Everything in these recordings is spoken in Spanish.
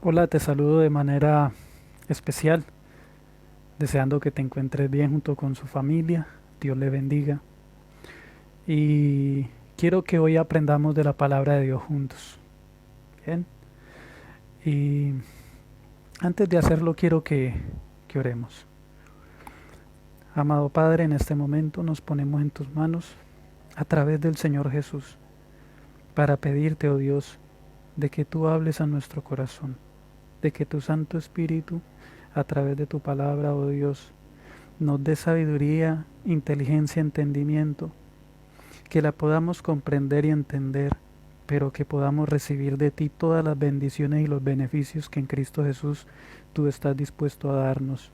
Hola, te saludo de manera especial, deseando que te encuentres bien junto con su familia. Dios le bendiga. Y quiero que hoy aprendamos de la palabra de Dios juntos. Bien. Y antes de hacerlo, quiero que oremos. Amado Padre, en este momento nos ponemos en tus manos a través del Señor Jesús para pedirte, oh Dios, de que tú hables a nuestro corazón, de que tu Santo Espíritu, a través de tu palabra, oh Dios, nos dé sabiduría, inteligencia, entendimiento, que la podamos comprender y entender, pero que podamos recibir de ti todas las bendiciones y los beneficios que en Cristo Jesús tú estás dispuesto a darnos.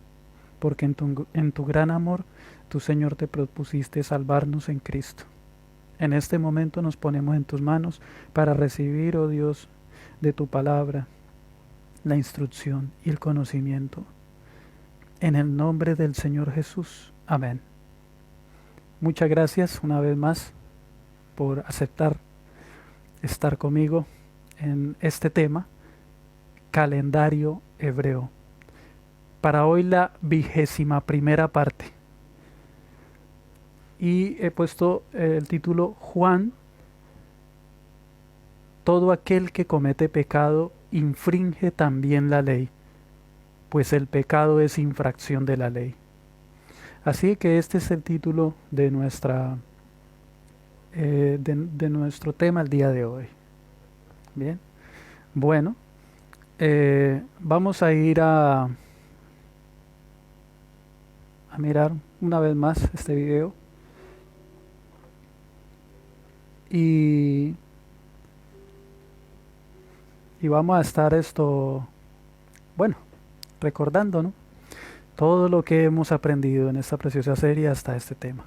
Porque en tu gran amor, tu Señor te propusiste salvarnos en Cristo. En este momento nos ponemos en tus manos para recibir, oh Dios, de tu palabra, la instrucción y el conocimiento. En el nombre del Señor Jesús. Amén. Muchas gracias una vez más por aceptar estar conmigo en este tema, calendario hebreo. Para hoy la 21ª parte. Y he puesto el título Juan, todo aquel que comete pecado infringe también la ley, pues el pecado es infracción de la ley. Así que este es el título de nuestro tema el día de hoy. Bien, bueno, vamos a ir a mirar una vez más este video y, y vamos a estar bueno, recordando, ¿no? Todo lo que hemos aprendido en esta preciosa serie hasta este tema.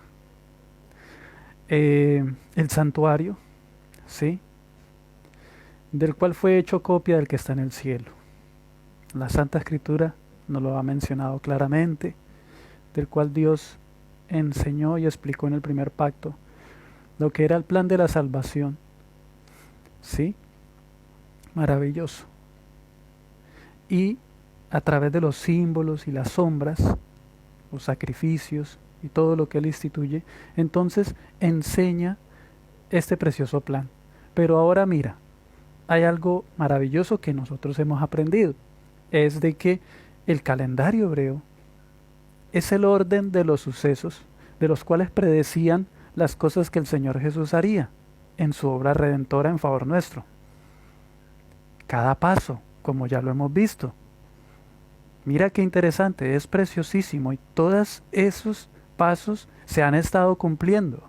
El santuario, ¿sí? Del cual fue hecho copia del que está en el cielo. La Santa Escritura nos lo ha mencionado claramente, del cual Dios enseñó y explicó en el primer pacto lo que era el plan de la salvación. ¿Sí? Maravilloso. Y a través de los símbolos y las sombras, los sacrificios y todo lo que Él instituye, entonces enseña este precioso plan. Pero ahora mira, hay algo maravilloso que nosotros hemos aprendido. Es de que el calendario hebreo es el orden de los sucesos de los cuales predecían las cosas que el Señor Jesús haría en su obra redentora en favor nuestro. Cada paso, como ya lo hemos visto. Mira qué interesante, es preciosísimo y todos esos pasos se han estado cumpliendo.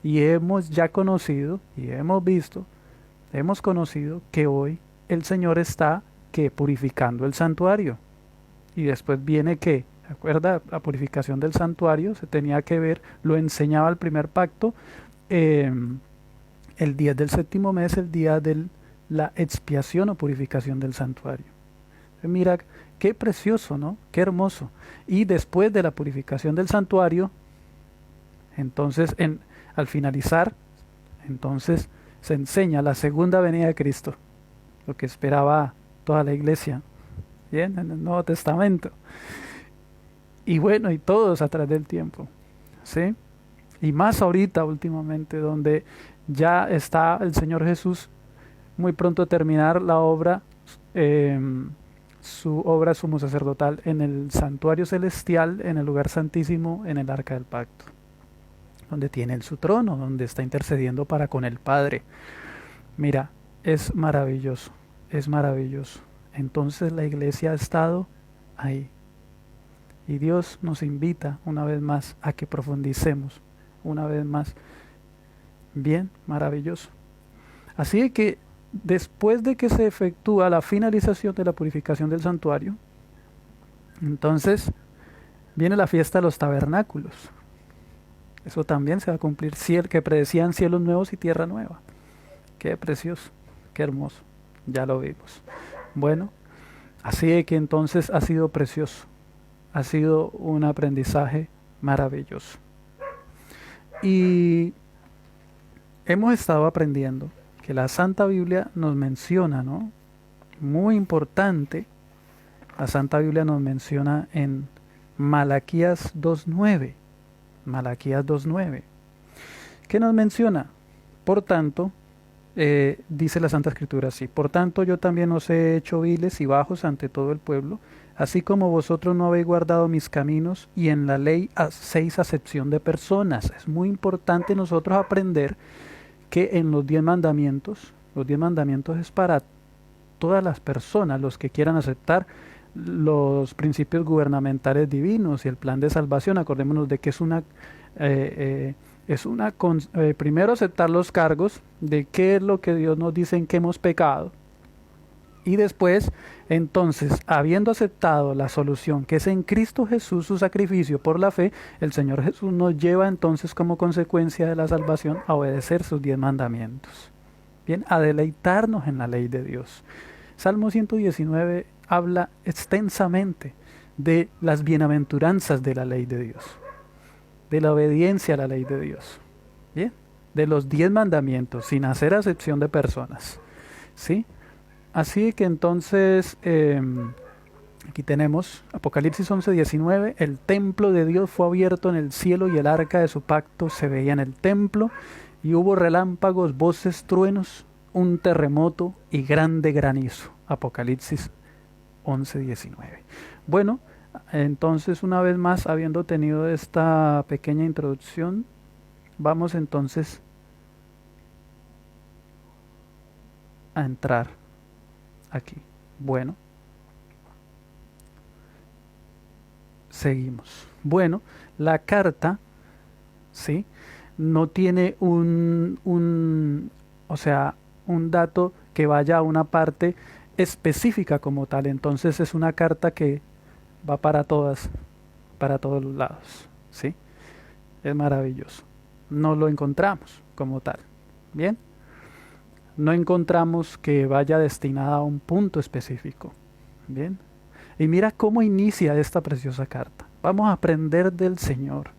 Y hemos ya conocido y hemos visto, hemos conocido que hoy el Señor está que purificando el santuario. Y después viene que, ¿se acuerda? La purificación del santuario se tenía que ver, lo enseñaba el primer pacto, eh, el día del séptimo mes, el día de la expiación o purificación del santuario. Mira, qué precioso, ¿no? Qué hermoso. Y después de la purificación del santuario, entonces al finalizar, entonces se enseña la segunda venida de Cristo, lo que esperaba toda la iglesia, bien, en el Nuevo Testamento. Y bueno, y todos a través del tiempo, ¿sí? Y más ahorita últimamente, donde ya está el Señor Jesús muy pronto a terminar la obra, eh, su obra sumo sacerdotal en el santuario celestial, en el lugar santísimo, en el arca del pacto, donde tiene su trono, donde está intercediendo para con el Padre. Mira, es maravilloso, es maravilloso. Entonces la iglesia ha estado ahí. Y Dios nos invita una vez más a que profundicemos, una vez más. Bien, maravilloso. Así que después de que se efectúa la finalización de la purificación del santuario, entonces viene la fiesta de los tabernáculos. Eso también se va a cumplir, que predecían cielos nuevos y tierra nueva. Qué precioso, qué hermoso. Ya lo vimos. Bueno, así que entonces ha sido precioso. Ha sido un aprendizaje maravilloso. Y hemos estado aprendiendo que la Santa Biblia nos menciona, ¿no? muy importante, la Santa Biblia nos menciona en Malaquías 2.9. Malaquías 2.9. ¿Qué nos menciona? Por tanto, dice la Santa Escritura así: por tanto yo también os he hecho viles y bajos ante todo el pueblo, así como vosotros no habéis guardado mis caminos, y en la ley hacéis acepción de personas. Es muy importante nosotros aprender que en los 10 mandamientos es para todas las personas, los que quieran aceptar los principios gubernamentales divinos y el plan de salvación. Acordémonos de que primero aceptar los cargos de qué es lo que Dios nos dice en que hemos pecado, y después, entonces, habiendo aceptado la solución que es en Cristo Jesús, su sacrificio por la fe, el Señor Jesús nos lleva entonces como consecuencia de la salvación a obedecer sus 10 mandamientos. Bien, a deleitarnos en la ley de Dios. Salmo 119 habla extensamente de las bienaventuranzas de la ley de Dios, de la obediencia a la ley de Dios, ¿bien? De los 10 mandamientos, sin hacer acepción de personas, ¿sí? Así que entonces, aquí tenemos Apocalipsis 11:19, el templo de Dios fue abierto en el cielo y el arca de su pacto se veía en el templo, y hubo relámpagos, voces, truenos, un terremoto y grande granizo. Apocalipsis 11:19. Bueno, entonces, una vez más, habiendo tenido esta pequeña introducción, vamos entonces a entrar aquí. Bueno, seguimos. Bueno, la carta, ¿sí?, no tiene un dato que vaya a una parte específica como tal. Entonces es una carta que va para todos los lados, ¿sí? Es maravilloso. No lo encontramos como tal. Bien, no encontramos que vaya destinada a un punto específico. Bien, y mira cómo inicia esta preciosa carta. Vamos a aprender del Señor,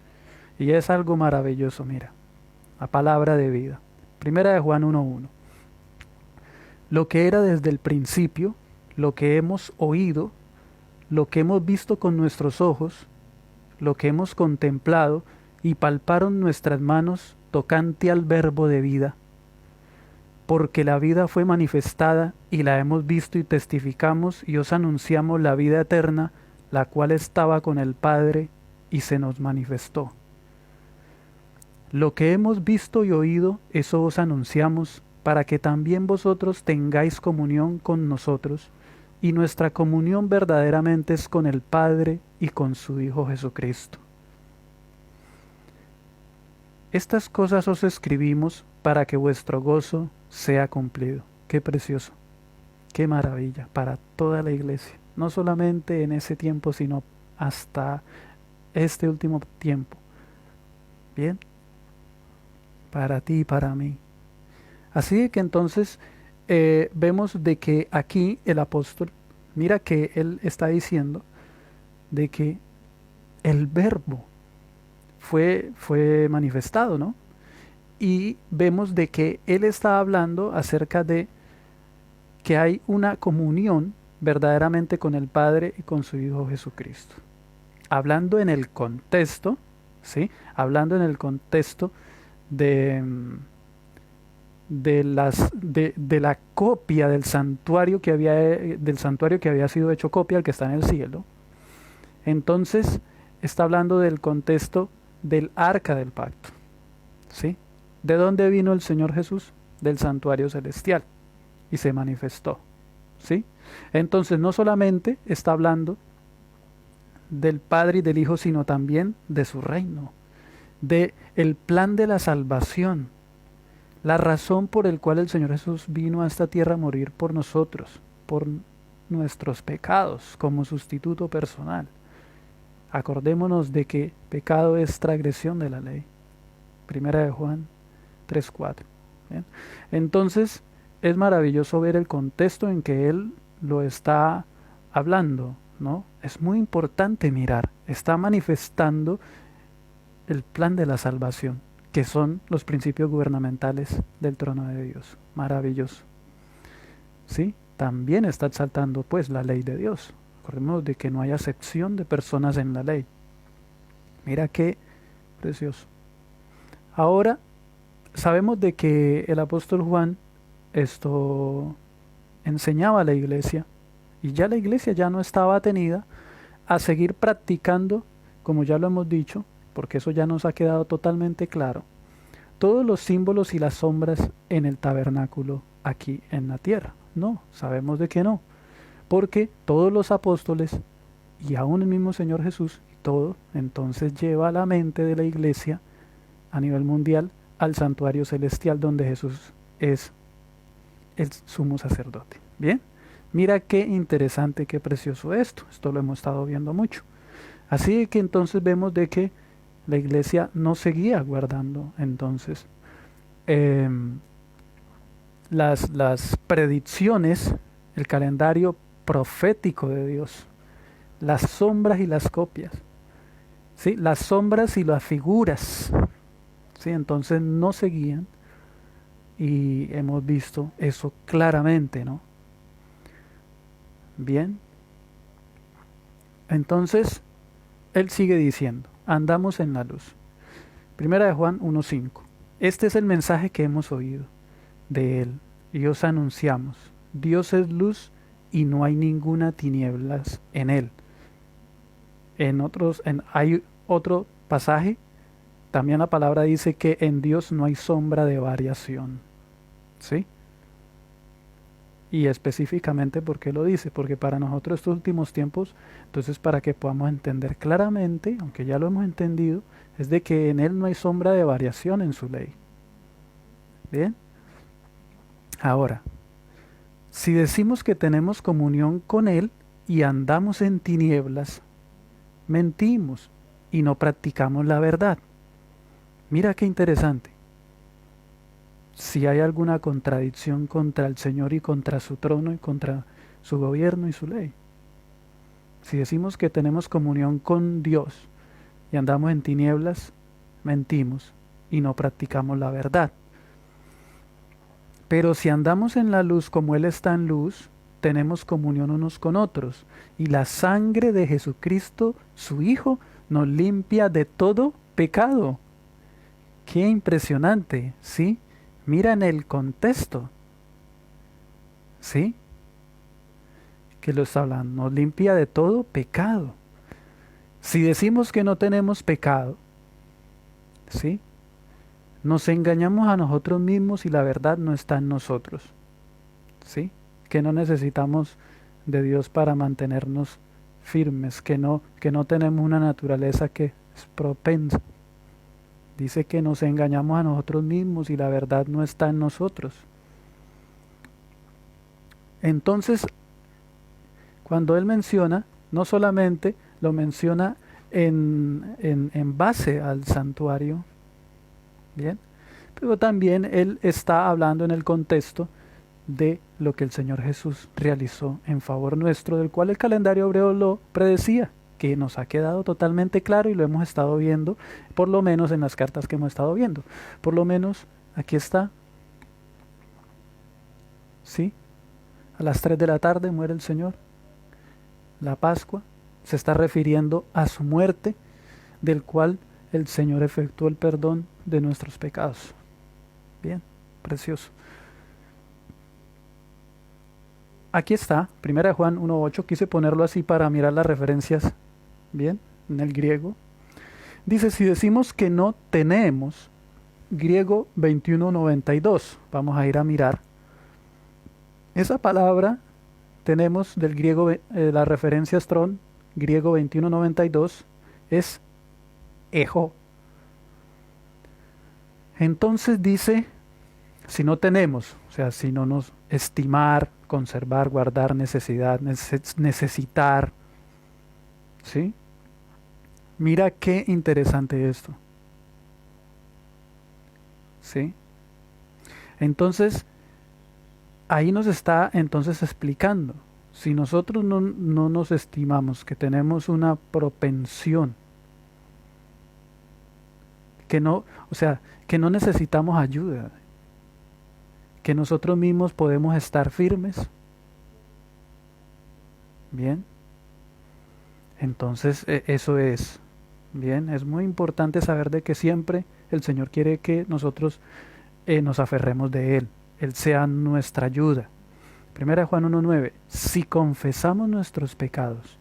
y es algo maravilloso. Mira, la palabra de vida. Primera de Juan 1:1. Lo que era desde el principio, lo que hemos oído, lo que hemos visto con nuestros ojos, lo que hemos contemplado y palparon nuestras manos tocante al verbo de vida. Porque la vida fue manifestada y la hemos visto y testificamos y os anunciamos la vida eterna, la cual estaba con el Padre y se nos manifestó. Lo que hemos visto y oído, eso os anunciamos, para que también vosotros tengáis comunión con nosotros, y nuestra comunión verdaderamente es con el Padre y con su Hijo Jesucristo. Estas cosas os escribimos para que vuestro gozo sea cumplido. Qué precioso, qué maravilla para toda la iglesia, no solamente en ese tiempo, sino hasta este último tiempo. Bien, para ti y para mí. Así que entonces vemos de que aquí el apóstol, mira que él está diciendo de que el verbo fue manifestado, ¿no? Y vemos de que él está hablando acerca de que hay una comunión verdaderamente con el Padre y con su Hijo Jesucristo. Hablando en el contexto, ¿sí? Hablando en el contexto de la copia del santuario que había sido hecho copia, el que está en el cielo. Entonces está hablando del contexto del arca del pacto, ¿sí? ¿De dónde vino el Señor Jesús? Del santuario celestial, y se manifestó, ¿sí? Entonces no solamente está hablando del Padre y del Hijo, sino también de su reino, de el plan de la salvación, la razón por el cual el Señor Jesús vino a esta tierra a morir por nosotros, por nuestros pecados, como sustituto personal. Acordémonos de que pecado es transgresión de la ley. Primera de Juan 3:4. ¿Bien? Entonces es maravilloso ver el contexto en que él lo está hablando, ¿no? Es muy importante mirar. Está manifestando el plan de la salvación, que son los principios gubernamentales del trono de Dios. Maravilloso, ¿sí? también está exaltando pues la ley de Dios. Recordemos de que no hay acepción de personas en la ley. Mira qué precioso. Ahora sabemos de que el apóstol Juan esto enseñaba a la iglesia y ya la iglesia ya no estaba atenida a seguir practicando, como ya lo hemos dicho, porque eso ya nos ha quedado totalmente claro, todos los símbolos y las sombras en el tabernáculo aquí en la tierra. No, sabemos de que no, porque todos los apóstoles y aún el mismo Señor Jesús y todo, entonces lleva la mente de la iglesia a nivel mundial al santuario celestial donde Jesús es el sumo sacerdote. Bien, mira qué interesante, qué precioso esto lo hemos estado viendo mucho. Así que entonces vemos de que la iglesia no seguía guardando entonces las predicciones, el calendario profético de Dios, las sombras y las copias, ¿sí? Las sombras y las figuras, ¿sí? Entonces no seguían y hemos visto eso claramente, ¿no? Bien, entonces él sigue diciendo, andamos en la luz. Primera de Juan 1:5. Este es el mensaje que hemos oído de él y os anunciamos. Dios es luz y no hay ninguna tinieblas en él. Hay otro pasaje, también la palabra dice que en Dios no hay sombra de variación. ¿Sí? Y específicamente, ¿por qué lo dice? Porque para nosotros estos últimos tiempos, entonces para que podamos entender claramente, aunque ya lo hemos entendido, es de que en Él no hay sombra de variación en su ley. ¿Bien? Ahora, si decimos que tenemos comunión con Él y andamos en tinieblas, mentimos y no practicamos la verdad. Mira qué interesante. Si hay alguna contradicción contra el Señor y contra su trono y contra su gobierno y su ley. Si decimos que tenemos comunión con Dios y andamos en tinieblas, mentimos y no practicamos la verdad. Pero si andamos en la luz como Él está en luz, tenemos comunión unos con otros, y la sangre de Jesucristo, su Hijo, nos limpia de todo pecado. Qué impresionante, ¿sí? Mira en el contexto, ¿sí? Que lo está hablando, nos limpia de todo pecado. Si decimos que no tenemos pecado, ¿sí? Nos engañamos a nosotros mismos y la verdad no está en nosotros, ¿sí? Que no necesitamos de Dios para mantenernos firmes, que no tenemos una naturaleza que es propensa. Dice que nos engañamos a nosotros mismos y la verdad no está en nosotros. Entonces, cuando él menciona, no solamente lo menciona en base al santuario, ¿bien? Pero también él está hablando en el contexto de lo que el Señor Jesús realizó en favor nuestro, del cual el calendario hebreo lo predecía, que nos ha quedado totalmente claro y lo hemos estado viendo, por lo menos en las cartas que hemos estado viendo. Por lo menos aquí está, ¿sí? A las 3 de la tarde muere el Señor. La Pascua se está refiriendo a su muerte, del cual el Señor efectuó el perdón de nuestros pecados. Bien, precioso. Aquí está, 1 Juan 1:8, quise ponerlo así para mirar las referencias, bien, en el griego. Dice, si decimos que no tenemos, griego 21:92, vamos a ir a mirar. Esa palabra tenemos del griego, la referencia Strong, griego 21:92, es ejo. Entonces dice, si no tenemos, o sea, si no nos estimar, conservar, guardar, necesidad, necesitar, ¿sí? Mira qué interesante esto, ¿sí? Entonces, ahí nos está entonces explicando, si nosotros no nos estimamos, que tenemos una propensión, que no, o sea, que no necesitamos ayuda, que nosotros mismos podemos estar firmes, Bien, entonces eso es. Bien, es muy importante saber de que siempre el Señor quiere que nosotros nos aferremos de Él. Él sea nuestra ayuda. Primera Juan 1:9. Si confesamos nuestros pecados,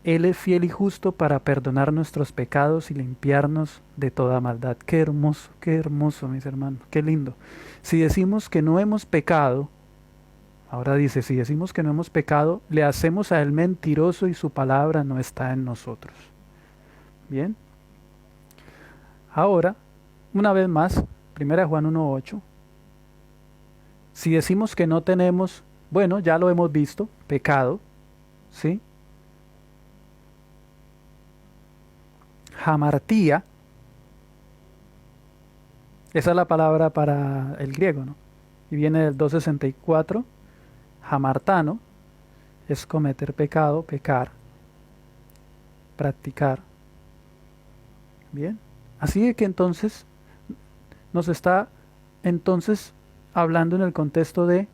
Él es fiel y justo para perdonar nuestros pecados y limpiarnos de toda maldad. Qué hermoso, mis hermanos, qué lindo. Si decimos que no hemos pecado, ahora dice, si decimos que no hemos pecado, le hacemos a Él mentiroso y su palabra no está en nosotros. Bien. Ahora, una vez más, 1 Juan 1:8. Si decimos que no tenemos, bueno, ya lo hemos visto, pecado, ¿sí? Hamartía, esa es la palabra para el griego, ¿no? Y viene del 264, hamartano, es cometer pecado, pecar, practicar. Bien, así que entonces nos está entonces hablando en el contexto de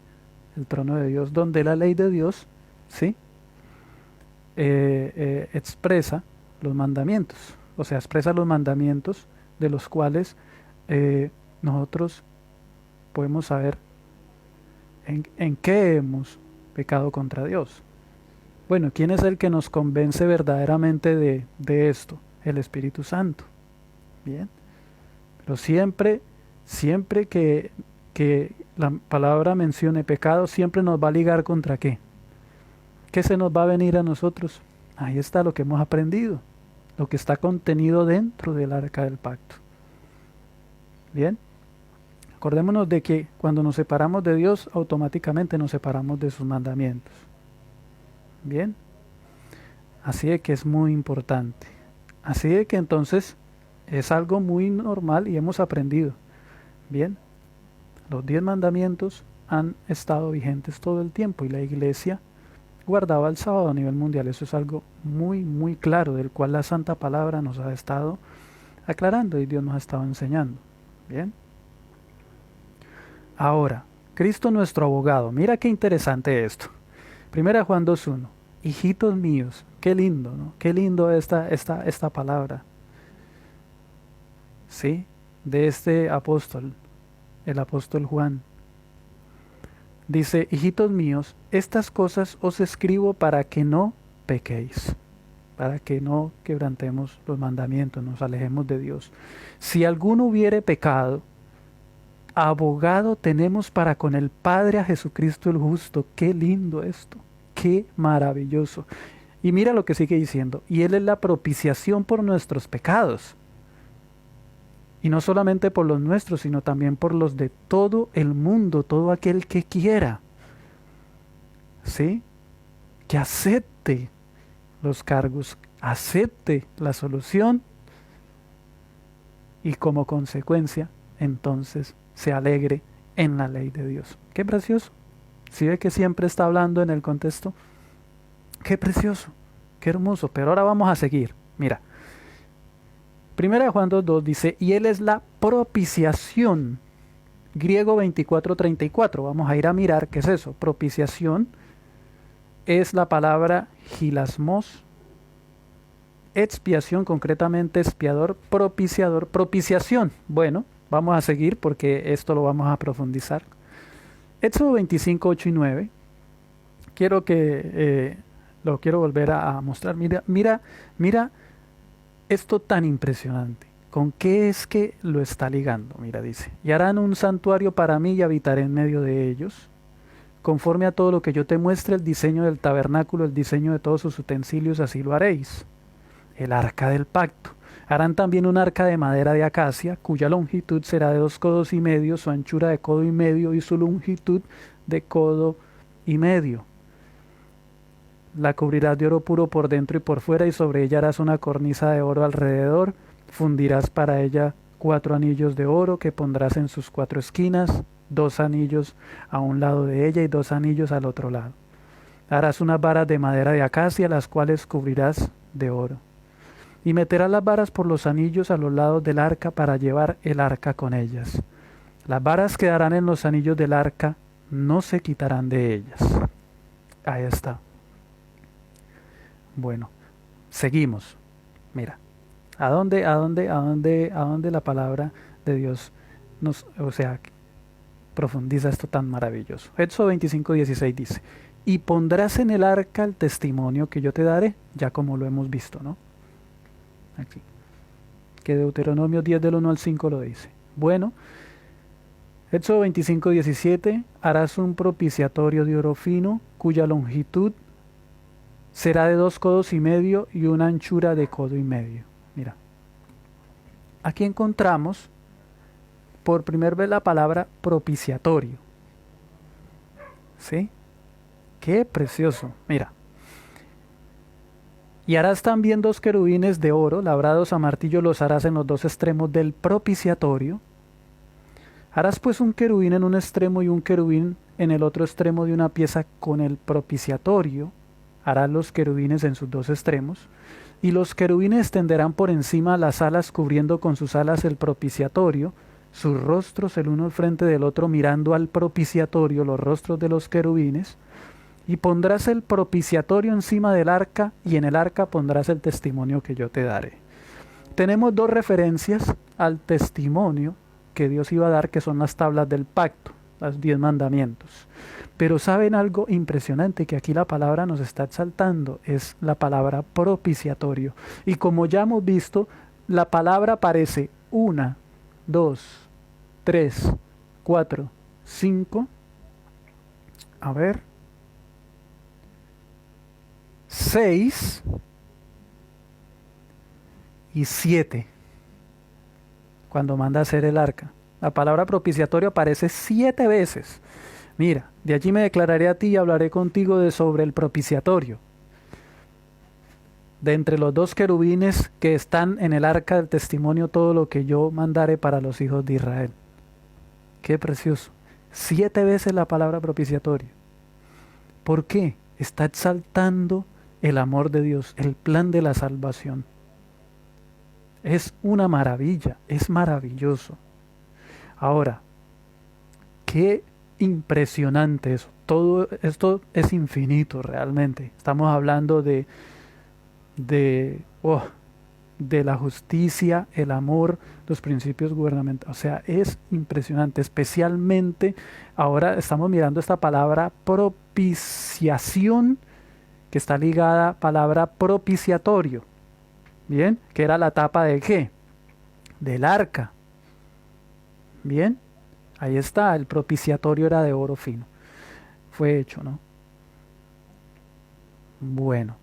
el trono de Dios, donde la ley de Dios, ¿sí? Expresa los mandamientos, o sea, expresa los mandamientos de los cuales nosotros podemos saber en qué hemos pecado contra Dios. Bueno, ¿quién es el que nos convence verdaderamente de esto? El Espíritu Santo. Bien, pero siempre que la palabra mencione pecado, siempre nos va a ligar contra qué. ¿Qué se nos va a venir a nosotros? Ahí está lo que hemos aprendido, lo que está contenido dentro del arca del pacto. Bien, acordémonos de que cuando nos separamos de Dios, automáticamente nos separamos de sus mandamientos. Bien, así de que es muy importante. Así de que entonces es algo muy normal y hemos aprendido. Bien, los 10 mandamientos han estado vigentes todo el tiempo y la iglesia guardaba el sábado a nivel mundial. Eso es algo muy, muy claro, del cual la Santa Palabra nos ha estado aclarando y Dios nos ha estado enseñando. Bien. Ahora, Cristo nuestro abogado. Mira qué interesante esto. 1 Juan 2:1. Hijitos míos, qué lindo, ¿no? Qué lindo esta palabra. ¿Sí? De este apóstol, el apóstol Juan. Dice, hijitos míos, estas cosas os escribo para que no pequéis, para que no quebrantemos los mandamientos, nos alejemos de Dios. Si alguno hubiere pecado, abogado tenemos para con el Padre a Jesucristo el justo. Qué lindo esto, qué maravilloso. Y mira lo que sigue diciendo, y Él es la propiciación por nuestros pecados. Y no solamente por los nuestros, sino también por los de todo el mundo, todo aquel que quiera. ¿Sí? Que acepte los cargos, acepte la solución y como consecuencia, entonces, se alegre en la ley de Dios. Qué precioso. ¿Sí ve que siempre está hablando en el contexto? Qué precioso, qué hermoso. Pero ahora vamos a seguir. Mira. 1 Juan 2:2 dice, y Él es la propiciación. Griego 24:34. Vamos a ir a mirar qué es eso. Propiciación es la palabra hilasmos. Expiación, concretamente expiador, propiciador, propiciación. Bueno, vamos a seguir porque esto lo vamos a profundizar. Éxodo 25:8 y 9. Quiero que lo quiero volver a mostrar. Mira esto tan impresionante. ¿Con qué es que lo está ligando? Mira, dice, y harán un santuario para mí y habitaré en medio de ellos. Conforme a todo lo que yo te muestre, el diseño del tabernáculo, el diseño de todos sus utensilios, así lo haréis. El arca del pacto. Harán también un arca de madera de acacia, cuya longitud será de 2 codos y medio, su anchura de codo y medio y su longitud de codo y medio. La cubrirás de oro puro por dentro y por fuera, y sobre ella harás una cornisa de oro alrededor. Fundirás para ella 4 anillos de oro que pondrás en sus 4 esquinas, 2 anillos a un lado de ella y 2 anillos al otro lado. Harás unas varas de madera de acacia, las cuales cubrirás de oro. Y meterás las varas por los anillos a los lados del arca para llevar el arca con ellas. Las varas quedarán en los anillos del arca, no se quitarán de ellas. Ahí está. Bueno, seguimos. Mira, ¿a dónde la palabra de Dios nos, o sea, profundiza esto tan maravilloso? Éxodo 25:16 dice, y pondrás en el arca el testimonio que yo te daré, ya como lo hemos visto, ¿no? Aquí. Que Deuteronomio 10 del 1 al 5 lo dice. Bueno, Éxodo 25:17, harás un propiciatorio de oro fino, cuya longitud será de 2,5 codos y una anchura de 1,5 codos. Mira, aquí encontramos por primera vez la palabra propiciatorio. ¿Sí? Qué precioso. Mira. Y harás también 2 querubines de oro, labrados a martillo, los harás en los 2 extremos del propiciatorio. Harás pues un querubín en un extremo y un querubín en el otro extremo de una pieza con el propiciatorio. Harás los querubines en sus 2 extremos. Y los querubines extenderán por encima las alas, cubriendo con sus alas el propiciatorio, sus rostros el uno al frente del otro, mirando al propiciatorio, los rostros de los querubines. Y pondrás el propiciatorio encima del arca, y en el arca pondrás el testimonio que yo te daré. Tenemos 2 referencias al testimonio que Dios iba a dar, que son las tablas del pacto, los 10 mandamientos. Pero ¿saben algo impresionante? Que aquí la palabra nos está exaltando, es la palabra propiciatorio. Y como ya hemos visto, la palabra aparece 1, 2, 3, 4, 5. A ver. 6 y 7 cuando manda a hacer el arca. La palabra propiciatorio aparece 7 veces. Mira, de allí me declararé a ti y hablaré contigo sobre el propiciatorio. De entre los 2 querubines que están en el arca del testimonio, todo lo que yo mandaré para los hijos de Israel. Qué precioso. 7 veces la palabra propiciatorio. ¿Por qué? Está exaltando el amor de Dios, el plan de la salvación. Es una maravilla, es maravilloso. Ahora, qué impresionante eso. Todo esto es infinito realmente. Estamos hablando de la justicia, el amor, los principios gubernamentales. O sea, es impresionante. Especialmente ahora estamos mirando esta palabra propiciación, que está ligada a la palabra propiciatorio. Bien, que era la tapa de ¿qué? Del arca. Bien, ahí está, el propiciatorio era de oro fino. Fue hecho, ¿no? Bueno,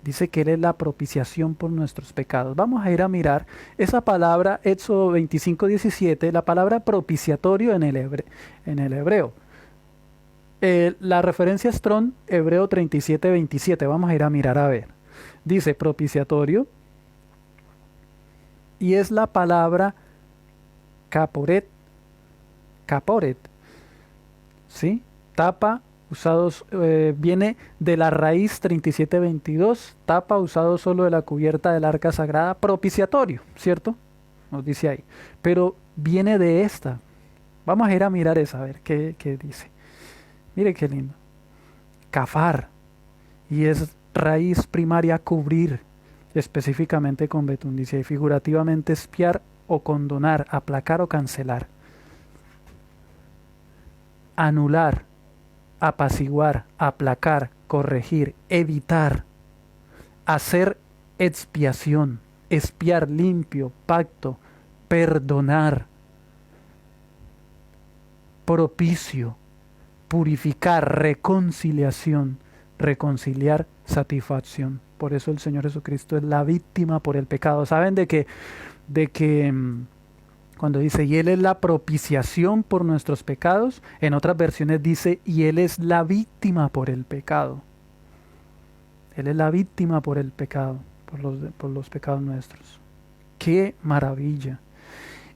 dice que Él es la propiciación por nuestros pecados. Vamos a ir a mirar esa palabra, Éxodo 25:17, la palabra propiciatorio en el hebreo. La referencia Strong, Hebreo 37:27. Vamos a ir a mirar a ver. Dice propiciatorio y es la palabra caporet, ¿sí? Tapa, usados, viene de la raíz 37:22, tapa usado solo de la cubierta del arca sagrada, propiciatorio, ¿cierto? Nos dice ahí. Pero viene de esta. Vamos a ir a mirar esa, a ver qué dice. Mire qué lindo. Cafar. Y es raíz primaria cubrir, específicamente con betún, dice, y figurativamente espiar o condonar, aplacar o cancelar. Anular, apaciguar, aplacar, corregir, evitar, hacer expiación, expiar limpio, pacto, perdonar, propicio, purificar, reconciliación, reconciliar, satisfacción. Por eso el Señor Jesucristo es la víctima por el pecado. ¿Saben de que cuando dice y Él es la propiciación por nuestros pecados, en otras versiones dice y Él es la víctima por el pecado? Él es la víctima por el pecado, por los pecados nuestros. ¡Qué maravilla!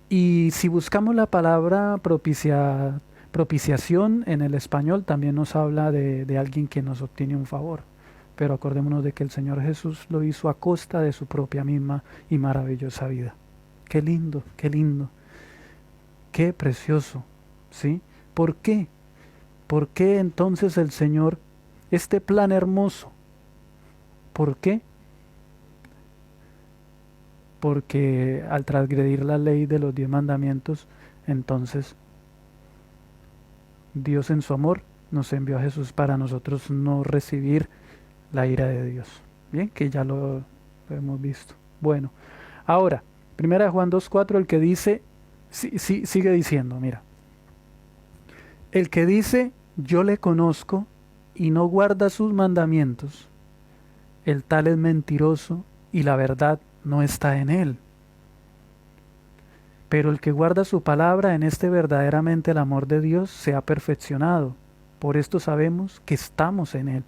Y si buscamos la palabra propiciación en el español, también nos habla de alguien que nos obtiene un favor. Pero acordémonos de que el Señor Jesús lo hizo a costa de su propia misma y maravillosa vida. Qué lindo, qué precioso, ¿sí? ¿Por qué? ¿Por qué entonces el Señor, este plan hermoso, ¿Por qué? Porque al transgredir la ley de los 10 mandamientos, entonces Dios en su amor nos envió a Jesús para nosotros no recibir la ira de Dios. Bien, que ya lo hemos visto. Bueno, ahora, 1 Juan 2:4, el que dice, sigue diciendo, mira, el que dice, yo le conozco y no guarda sus mandamientos, el tal es mentiroso y la verdad no está en él. Pero el que guarda su palabra, en este verdaderamente el amor de Dios se ha perfeccionado. Por esto sabemos que estamos en él.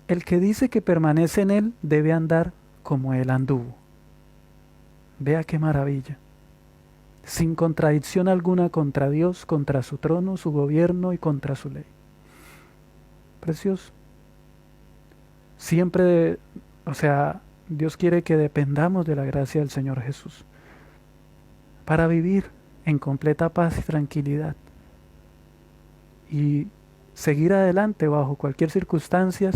El que dice que permanece en él debe andar como él anduvo. Vea qué maravilla. Sin contradicción alguna contra Dios, contra su trono, su gobierno y contra su ley. Precioso. Siempre, Dios quiere que dependamos de la gracia del Señor Jesús para vivir en completa paz y tranquilidad y seguir adelante bajo cualquier circunstancia,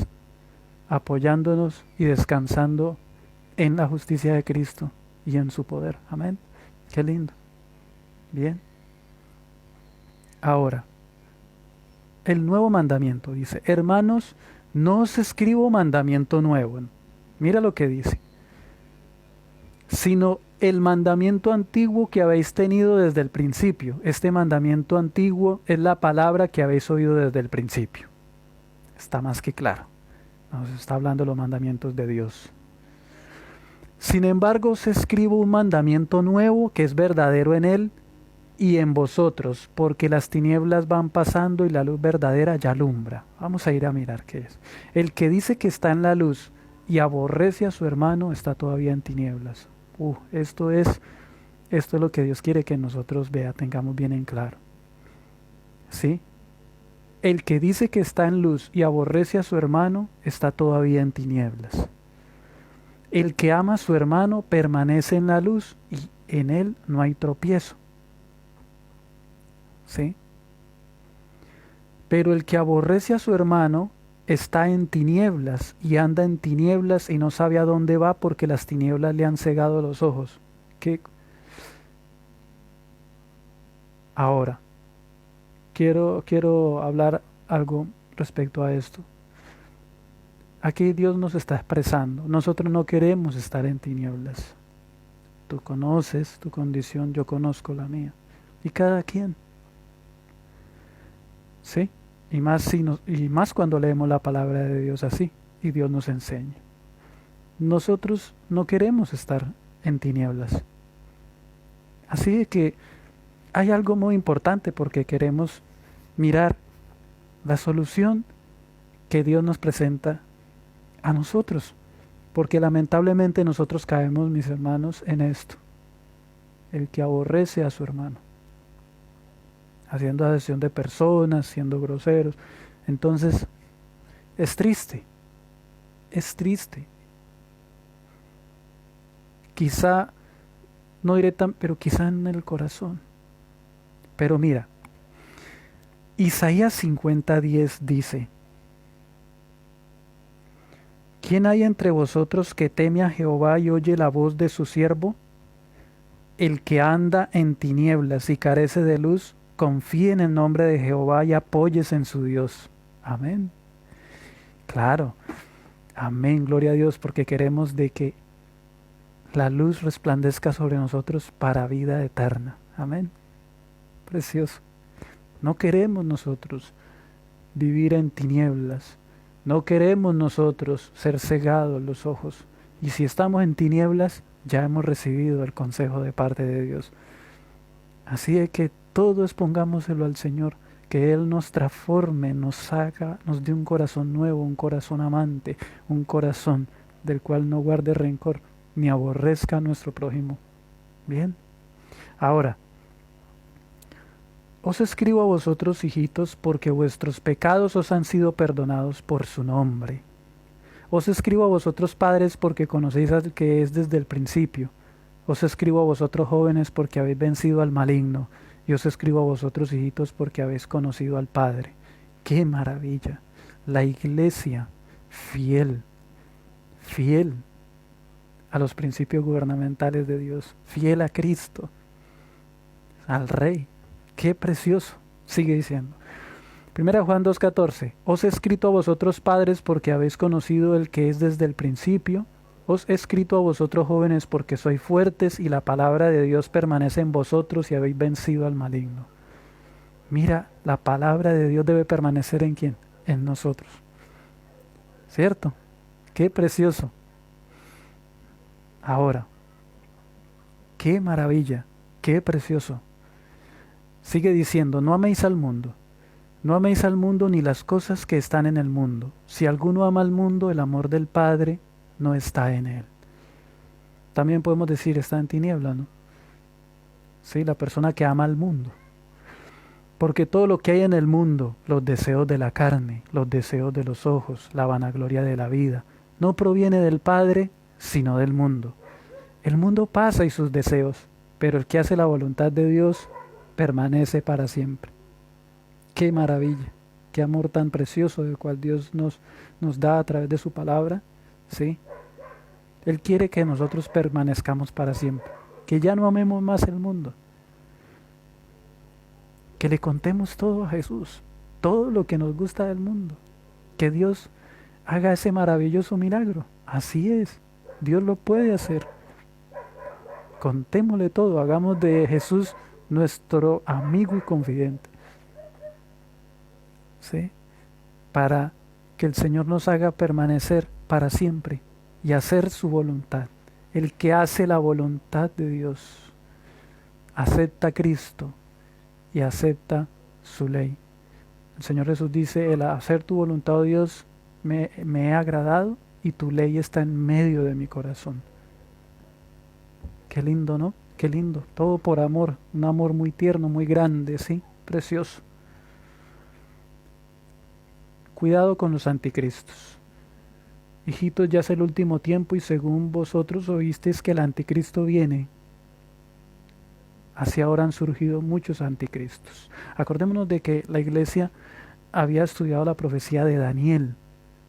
apoyándonos y descansando en la justicia de Cristo y en su poder. Amén. Qué lindo. Bien. Ahora, el nuevo mandamiento dice, hermanos, no os escribo mandamiento nuevo. Mira lo que dice. Sino el mandamiento antiguo que habéis tenido desde el principio. Este mandamiento antiguo es la palabra que habéis oído desde el principio. Está más que claro. Nos está hablando de los mandamientos de Dios. Sin embargo, os escribo un mandamiento nuevo que es verdadero en él y en vosotros, porque las tinieblas van pasando y la luz verdadera ya alumbra. Vamos a ir a mirar qué es. El que dice que está en la luz y aborrece a su hermano está todavía en tinieblas. Esto es lo que Dios quiere que nosotros tengamos bien en claro. ¿Sí? El que dice que está en luz y aborrece a su hermano está todavía en tinieblas. El que ama a su hermano permanece en la luz y en él no hay tropiezo. ¿Sí? Pero el que aborrece a su hermano está en tinieblas y anda en tinieblas y no sabe a dónde va porque las tinieblas le han cegado los ojos. Ahora, quiero hablar algo respecto a esto. Aquí Dios nos está expresando. Nosotros no queremos estar en tinieblas. Tú conoces tu condición, yo conozco la mía. Y cada quien. ¿Sí? Y más cuando leemos la palabra de Dios así y Dios nos enseña. Nosotros no queremos estar en tinieblas. Así que hay algo muy importante porque queremos mirar la solución que Dios nos presenta a nosotros. Porque lamentablemente nosotros caemos, mis hermanos, en esto. El que aborrece a su hermano. Haciendo asesión de personas, siendo groseros. Entonces, es triste. Es triste. Quizá, no diré pero quizá en el corazón. Pero mira, Isaías 50:10 dice, ¿quién hay entre vosotros que teme a Jehová y oye la voz de su siervo? El que anda en tinieblas y carece de luz, confíe en el nombre de Jehová y apóyese en su Dios. Amén. Claro. Amén. Gloria a Dios, porque queremos de que la luz resplandezca sobre nosotros para vida eterna. Amén. Precioso. No queremos nosotros vivir en tinieblas. No queremos nosotros ser cegados los ojos. Y si estamos en tinieblas, ya hemos recibido el consejo de parte de Dios. Así es que todo expongámoselo al Señor, que Él nos transforme, nos haga, nos dé un corazón nuevo, un corazón amante, un corazón del cual no guarde rencor, ni aborrezca a nuestro prójimo. Bien. Ahora, os escribo a vosotros, hijitos, porque vuestros pecados os han sido perdonados por su nombre. Os escribo a vosotros, padres, porque conocéis al que es desde el principio. Os escribo a vosotros, jóvenes, porque habéis vencido al maligno. Y os escribo a vosotros, hijitos, porque habéis conocido al Padre. ¡Qué maravilla! La iglesia fiel, fiel a los principios gubernamentales de Dios, fiel a Cristo, al Rey. Qué precioso. Sigue diciendo. 1 Juan 2:14. Os he escrito a vosotros padres porque habéis conocido el que es desde el principio. Os he escrito a vosotros jóvenes porque sois fuertes y la palabra de Dios permanece en vosotros y habéis vencido al maligno. Mira, la palabra de Dios debe permanecer ¿en quién? En nosotros. ¿Cierto? Qué precioso. Ahora, qué maravilla, qué precioso. Sigue diciendo, no améis al mundo. No améis al mundo ni las cosas que están en el mundo. Si alguno ama al mundo, el amor del Padre no está en él. También podemos decir, está en tiniebla, ¿no? Sí, la persona que ama al mundo. Porque todo lo que hay en el mundo, los deseos de la carne, los deseos de los ojos, la vanagloria de la vida, no proviene del Padre, sino del mundo. El mundo pasa y sus deseos, pero el que hace la voluntad de Dios permanece para siempre. Qué maravilla, qué amor tan precioso del cual Dios nos da a través de su palabra, ¿sí? Él quiere que nosotros permanezcamos para siempre, que ya no amemos más el mundo, que le contemos todo a Jesús, todo lo que nos gusta del mundo, que Dios haga ese maravilloso milagro. Así es, Dios lo puede hacer. Contémosle todo, hagamos de Jesús nuestro amigo y confidente. ¿Sí? Para que el Señor nos haga permanecer para siempre y hacer su voluntad. El que hace la voluntad de Dios acepta a Cristo y acepta su ley. El Señor Jesús dice, el hacer tu voluntad, oh Dios, me he agradado y tu ley está en medio de mi corazón. Qué lindo, ¿no? Qué lindo. Todo por amor, un amor muy tierno, muy grande, ¿sí? Precioso. Cuidado con los anticristos. Hijitos, ya es el último tiempo y según vosotros oísteis que el anticristo viene. Así ahora han surgido muchos anticristos. Acordémonos de que la iglesia había estudiado la profecía de Daniel.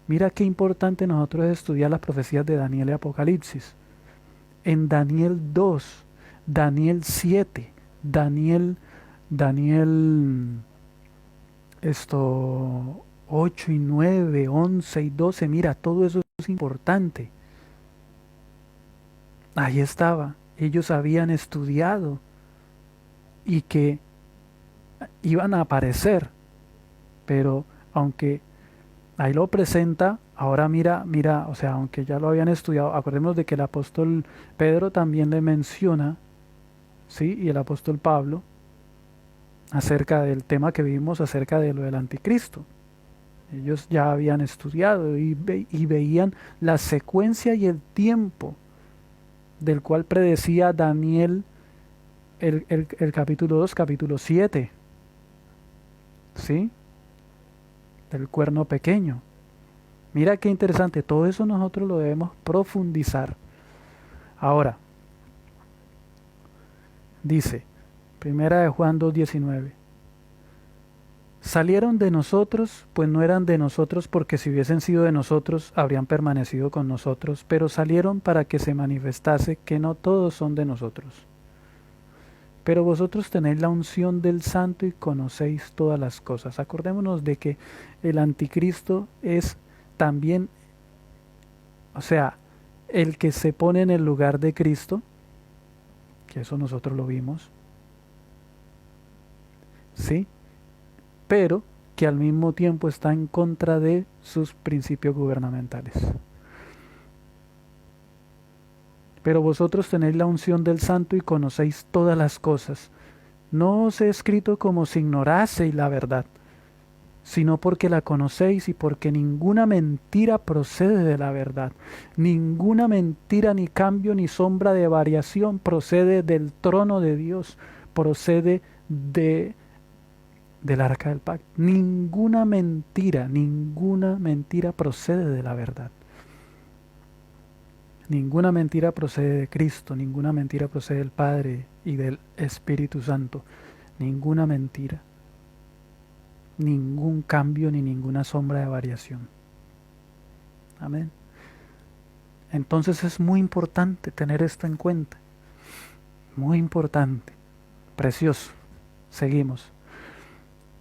Mira qué importante nosotros es estudiar las profecías de Daniel y Apocalipsis. En Daniel 2, Daniel 7, Daniel 8 y 9, 11 y 12, mira, todo eso es importante. Ahí estaba, ellos habían estudiado y que iban a aparecer, pero aunque ahí lo presenta, ahora mira, o sea, aunque ya lo habían estudiado, acordémonos de que el apóstol Pedro también le menciona, ¿sí? Y el apóstol Pablo, acerca del tema que vimos, acerca de lo del anticristo. Ellos ya habían estudiado y veían la secuencia y el tiempo del cual predecía Daniel el capítulo 2, capítulo 7, ¿sí? Del cuerno pequeño. Mira qué interesante, todo eso nosotros lo debemos profundizar. Ahora, dice, 1 Juan 2:19, salieron de nosotros, pues no eran de nosotros, porque si hubiesen sido de nosotros, habrían permanecido con nosotros, pero salieron para que se manifestase que no todos son de nosotros. Pero vosotros tenéis la unción del Santo y conocéis todas las cosas. Acordémonos de que el anticristo es también, o sea, el que se pone en el lugar de Cristo, que eso nosotros lo vimos, ¿sí? Pero que al mismo tiempo está en contra de sus principios gubernamentales. Pero vosotros tenéis la unción del Santo y conocéis todas las cosas. No os he escrito como si ignoraseis la verdad, sino porque la conocéis y porque ninguna mentira procede de la verdad. Ninguna mentira, ni cambio, ni sombra de variación procede del trono de Dios, procede del arca del pacto. Ninguna mentira procede de la verdad. Ninguna mentira procede de Cristo, ninguna mentira procede del Padre y del Espíritu Santo. Ninguna mentira. Ningún cambio ni ninguna sombra de variación. Amén. Entonces es muy importante tener esto en cuenta. Muy importante. Precioso. Seguimos.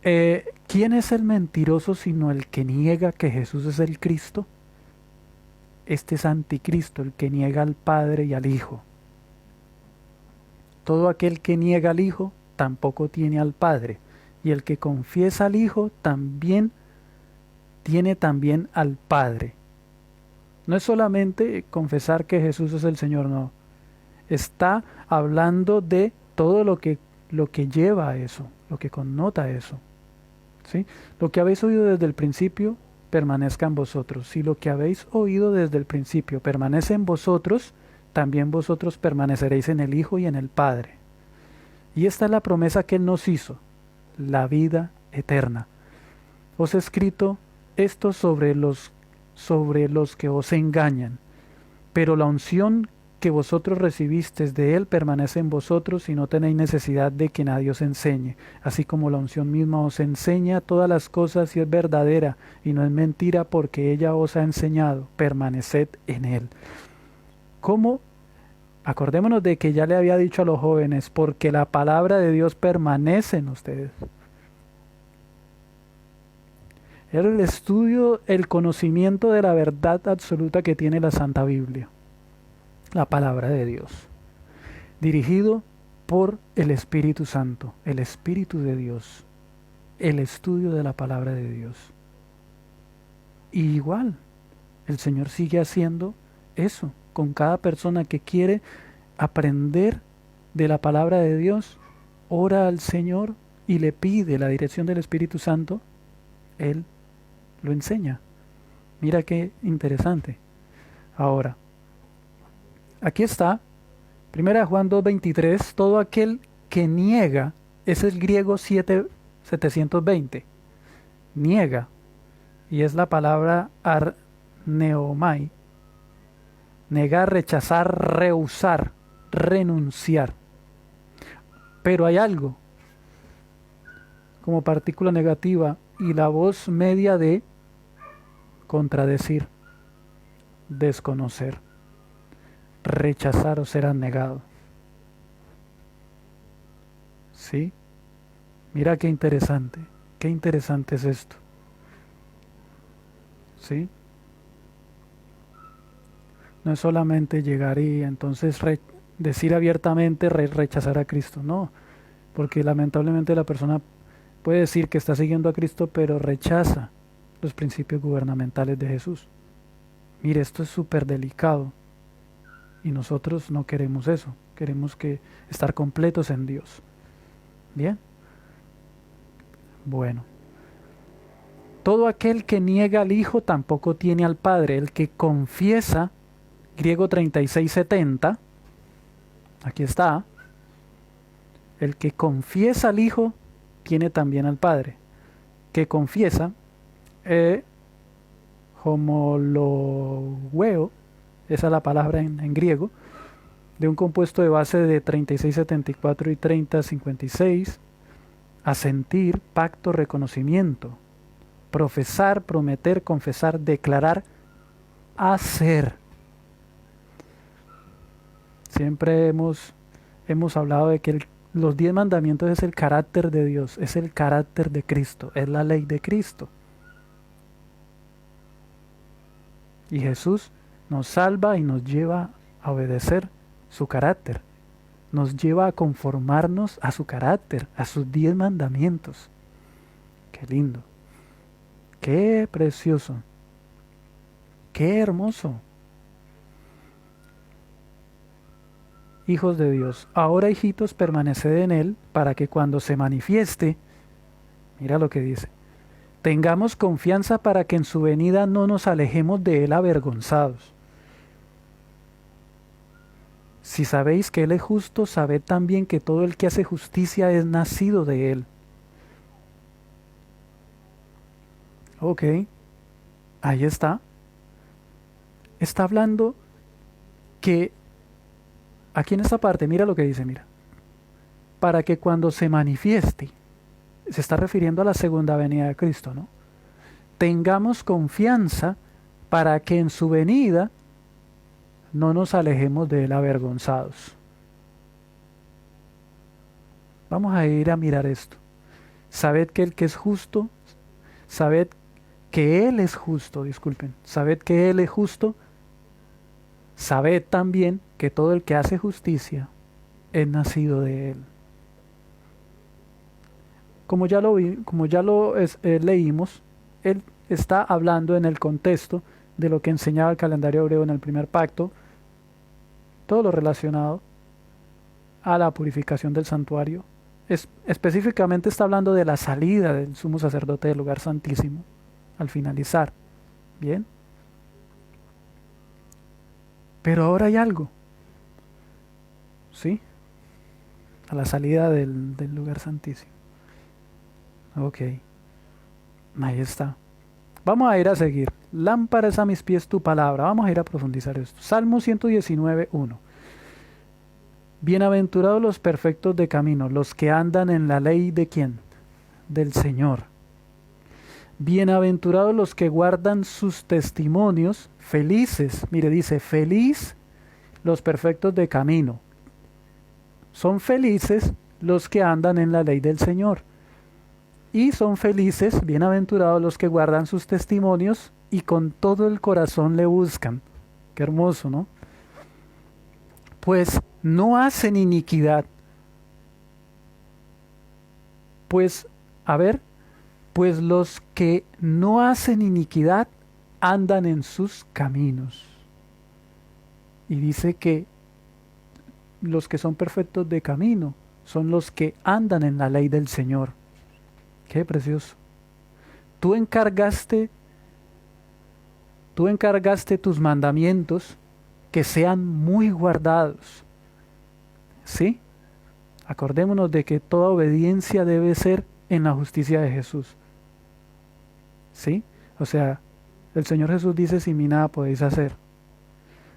¿Quién es el mentiroso sino el que niega que Jesús es el Cristo? Este es anticristo, el que niega al Padre y al Hijo. Todo aquel que niega al Hijo tampoco tiene al Padre, y el que confiesa al Hijo también tiene también al Padre. No es solamente confesar que Jesús es el Señor, no. Está hablando de todo lo que lleva a eso, lo que connota eso. ¿Sí? Lo que habéis oído desde el principio permanezca en vosotros. Si lo que habéis oído desde el principio permanece en vosotros, también vosotros permaneceréis en el Hijo y en el Padre. Y esta es la promesa que Él nos hizo, la vida eterna. Os he escrito esto sobre los que os engañan, pero la unción que vosotros recibisteis de Él permanece en vosotros y no tenéis necesidad de que nadie os enseñe, así como la unción misma os enseña todas las cosas y es verdadera y no es mentira porque ella os ha enseñado, permaneced en Él. ¿Cómo? Acordémonos de que ya le había dicho a los jóvenes, porque la palabra de Dios permanece en ustedes. Era el estudio, el conocimiento de la verdad absoluta que tiene la Santa Biblia, la palabra de Dios, dirigido por el Espíritu Santo, el Espíritu de Dios, el estudio de la palabra de Dios. Y igual, el Señor sigue haciendo eso con cada persona que quiere aprender de la palabra de Dios, ora al Señor y le pide la dirección del Espíritu Santo, Él lo enseña. Mira qué interesante. Ahora, aquí está, 1 Juan 2:23, todo aquel que niega, es el griego 720, niega, y es la palabra arneomai, negar, rechazar, rehusar, renunciar. Pero hay algo como partícula negativa y la voz media de contradecir, desconocer, rechazar o ser abnegado. ¿Sí? Mira qué interesante es esto. ¿Sí? No es solamente llegar y entonces decir abiertamente rechazar a Cristo, no, porque lamentablemente la persona puede decir que está siguiendo a Cristo, pero rechaza los principios gubernamentales de Jesús. Mire, esto es súper delicado y nosotros no queremos eso, queremos estar completos en Dios. ¿Bien? Bueno. Todo aquel que niega al Hijo tampoco tiene al Padre. El que confiesa, griego 3670, aquí está, el que confiesa al Hijo tiene también al Padre. Que confiesa, homologeo, esa es la palabra en griego, de un compuesto de base de 3674 y 3056, asentir, pacto, reconocimiento, profesar, prometer, confesar, declarar, hacer. Siempre hemos hablado de que los 10 mandamientos es el carácter de Dios, es el carácter de Cristo, es la ley de Cristo. Y Jesús nos salva y nos lleva a obedecer su carácter. Nos lleva a conformarnos a su carácter, a sus 10 mandamientos. Qué lindo. Qué precioso. Qué hermoso. Hijos de Dios, ahora hijitos, permaneced en Él, para que cuando se manifieste, mira lo que dice, tengamos confianza para que en su venida no nos alejemos de Él avergonzados. Si sabéis que Él es justo, sabed también que todo el que hace justicia es nacido de Él. Ok, ahí está. Está hablando que, aquí en esta parte, mira lo que dice, mira. Para que cuando se manifieste, se está refiriendo a la segunda venida de Cristo, ¿no? Tengamos confianza para que en su venida no nos alejemos de él avergonzados. Vamos a ir a mirar esto. Sabed que el que es justo, sabed que él es justo, disculpen, sabed que él es justo, sabed también que todo el que hace justicia es nacido de él. Como ya lo leímos, él está hablando en el contexto de lo que enseñaba el calendario hebreo en el primer pacto, todo lo relacionado a la purificación del santuario. Específicamente está hablando de la salida del sumo sacerdote del lugar santísimo al finalizar. Bien. Pero ahora hay algo. ¿Sí? A la salida del lugar santísimo. Ok. Ahí está. Vamos a ir a seguir. Lámpara es a mis pies tu palabra. Vamos a ir a profundizar esto. Salmo 119, 1. Bienaventurados los perfectos de camino, los que andan en la ley de ¿quién? Del Señor. Bienaventurados los que guardan sus testimonios, felices. Mire, dice, feliz los perfectos de camino. Son felices los que andan en la ley del Señor. Y son felices, bienaventurados los que guardan sus testimonios y con todo el corazón le buscan. Qué hermoso, ¿no? Pues no hacen iniquidad. Pues, a ver, pues los que no hacen iniquidad andan en sus caminos. Y dice que los que son perfectos de camino son los que andan en la ley del Señor. Qué precioso. Tú encargaste tus mandamientos que sean muy guardados. ¿Sí? Acordémonos de que toda obediencia debe ser en la justicia de Jesús. ¿Sí? O sea, el Señor Jesús dice, sin mí nada podéis hacer.